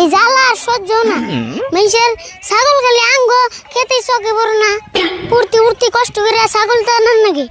এই জ্বালা আর সহ্য না। মানুষের ছাগল খালি আঙ্গ খেতে চোখে পড়ে না, উড়তি উড়তি কষ্ট করে ছাগল তো আনার নাকি।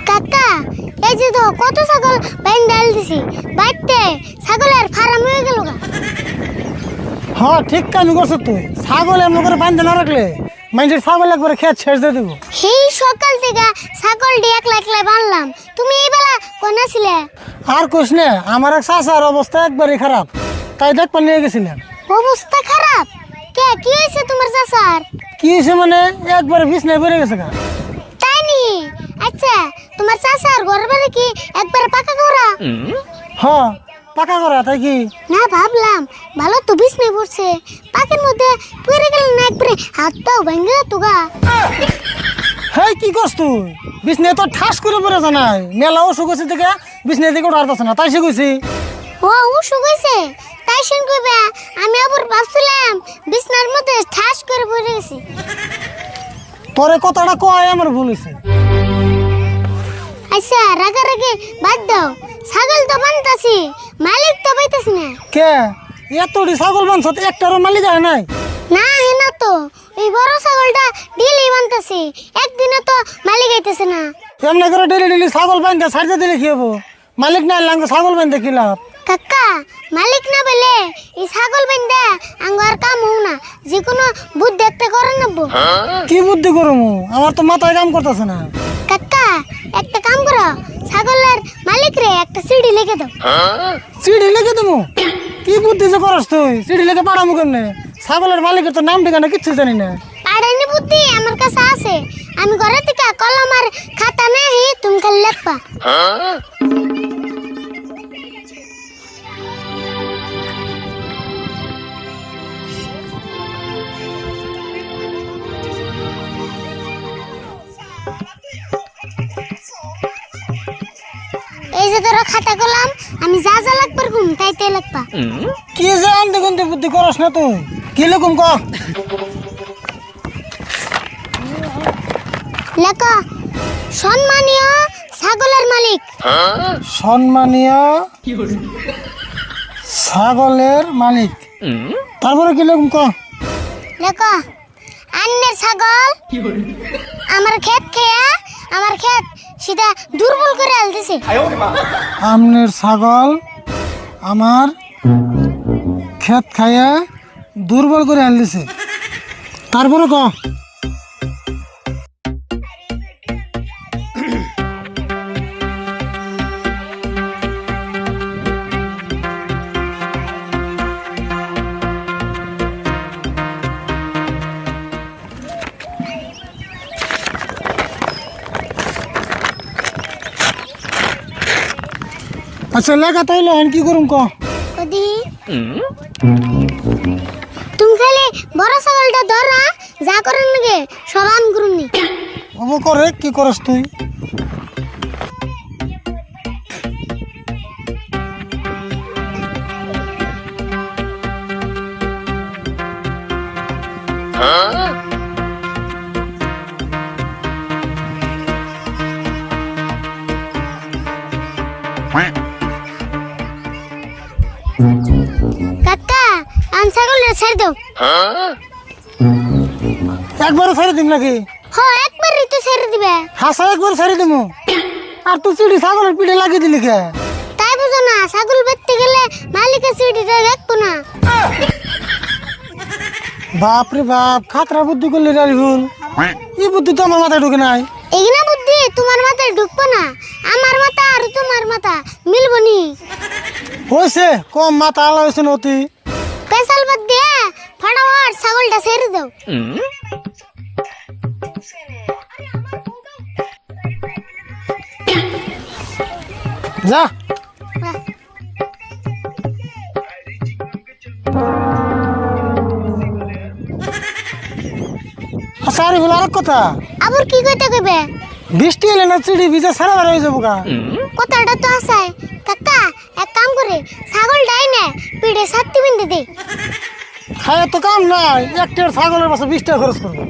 কাকা, এই যে তো কত ছাগল বাইন ডাল দিছি, বাইতে ছাগলের ফার্ম হয়ে গেল গা। হ্যাঁ ঠিক কামি করছো তুই। ছাগল এমন করে বাঁধতে না রাখলে মানুষের ছাগল একবারে খেয়ে ছেড়ে দিয়ে দেবো। সেই সকাল থেকে ছাগলটি একলা একলা বানলাম, তুমি এই বেলা কোনা ছিলে? আর কোশ না, আমার এক চাচার অবস্থা একবারে খারাপ, তাই দেখবার নিয়ে গেছিলাম। অবস্থা খারাপ? কে কি হয়েছে তোমার চাচার? কি হয়েছে মানে একবারে বিছনায় পড়ে গেছে গা। তাই নি? আচ্ছা, তোমার চাচার ঘর বাড়ি কি একবারে পাকা করা? হ্যাঁ পাকা করা, তাই কি? না, ভাবলাম ভালো তো বিছনায় পড়ছে, পাকের মধ্যে পড়ে গেল না একবারে হাতটাও ভেঙে তো গা। হ্যাঁ কি করছ তুই? বিছনায় তো ঠাস করে পড়ে জানাই, মেলা অসুখ হয়েছে দেখে বিছনায় দিকে উঠার না, তাই সে কইছি। ও অসুখ হয়েছে তাই শুন কইবে? আমি আবার ভাবছিলাম বিছনার মধ্যে ঠাস করে পড়ে গেছি। তোরে কথাটা কয় আমার ভুল হয়েছে। আচ্ছা, রাগারাগি বাদ দাও, ছাগল তো বানতাছি, মালিক তো পাইতাছি না। কে এতটি ছাগল বানছ, একটারও মালিক হয় নাই? না হেনা তো, এই বড় ছাগলটা ডেলি বানতাছি, একদিনে তো মালিক আইতেছে না। এমনি করে ডেলি ডেলি ছাগল বাঁধতে ছাড়তে দিলে কি হবো? মালিক না এলে ছাগল বাঁধতে কি লাভ? কাকা, মালিক না বলে এই ছাগল বান্ধে আঙ্গার কাম হও না, যে কোনো বুদ্ধি একটা করে নেবো। কি বুদ্ধি করবো? আমার তো মাথায় কাম করতেছে না। কাকা, একটা কাম করো, ছাগলের মালিক রে একটা সিডি লিখে দাও। চিঠি লিখে দেবো? কি বুদ্ধি যে করস তুই? চিঠি লিখে পাঠাবো কেমনে? ছাগলের মালিকের তো নাম ঠিকানা কিচ্ছু জানি না। পাড়ানি বুদ্ধি আমার কাছে আছে, আমি ঘরে থেকে কলম আর খাতা নেই, তুমি খালি লেখবা। এই যে তোরা খাতা কলম, আমি যা যা লাগবার ঘুম তাই তাই লেখবা। কি যে আনতে গুনতে বুদ্ধি করস না তুই? কি লিখুম ক? লেখো, সম্মানীয় ছাগলের মালিক। সম্মানীয় ছাগলের মালিক। তারপরে কি লিখুম ক? লেখো, আন্নের ছাগল আমার ক্ষেত খেয়ে আমার ক্ষেত সেটা দুর্বল করে আলতেছে। আমনের ছাগল আমার ক্ষেত খাইয়া দুর্বল করে আনলিছে। তারপরে ক? আচ্ছা লেখা তাইলে কি করুম ক? কদি তুমি খালি বড় ছাগলটা ধরা, যা করেন নাকি সব আমি করুন নি। ও করে কি করস তুই? কাকা, আন ছাগলটা ছেড়ে দাও। একবারে ছেড়ে দিম নাকি? হ্যাঁ, একবারই তো ছেড়ে দিবে। হাসা একবার ছেড়ে দিমু। আর তুই চিড়ি ছাগলের পিঠে লাগিয়ে দিলি কে? তাই বুঝো না, ছাগল বেচতে গেলে মালিকের সিডিটা দেখবো না। বাপ রে বাপ, খাতরা বুদ্ধি করলে রে ভুল। এই বুদ্ধি তো আমার মাথায় ঢুকে নাই। এগুলা বুদ্ধি তোমার মাথায় ঢুকবো না, আমার মাথা আর তোমার মাথা মিলবো নি। হয়েছে কম মাথা আলা হয়েছে নতি। পেশাল বাদ দিয়ে ফটাফট ছাগলটা ছেড়ে দাও। যা আচ্ছা আরে বলে আরেক কথা, আবার কি কইতে কইবে? বৃষ্টি এলে না চিড়ি ভিজে সারা বার হয়ে যাবো গা। কথাটা তো আসাই কাকা, এক কাম করে ছাগলটাই নে পিঠে সাতটি বিন্দু দে। খায় তো কাম নাই, একটা ছাগলের পাশে 20 টাকা খরচ করবো।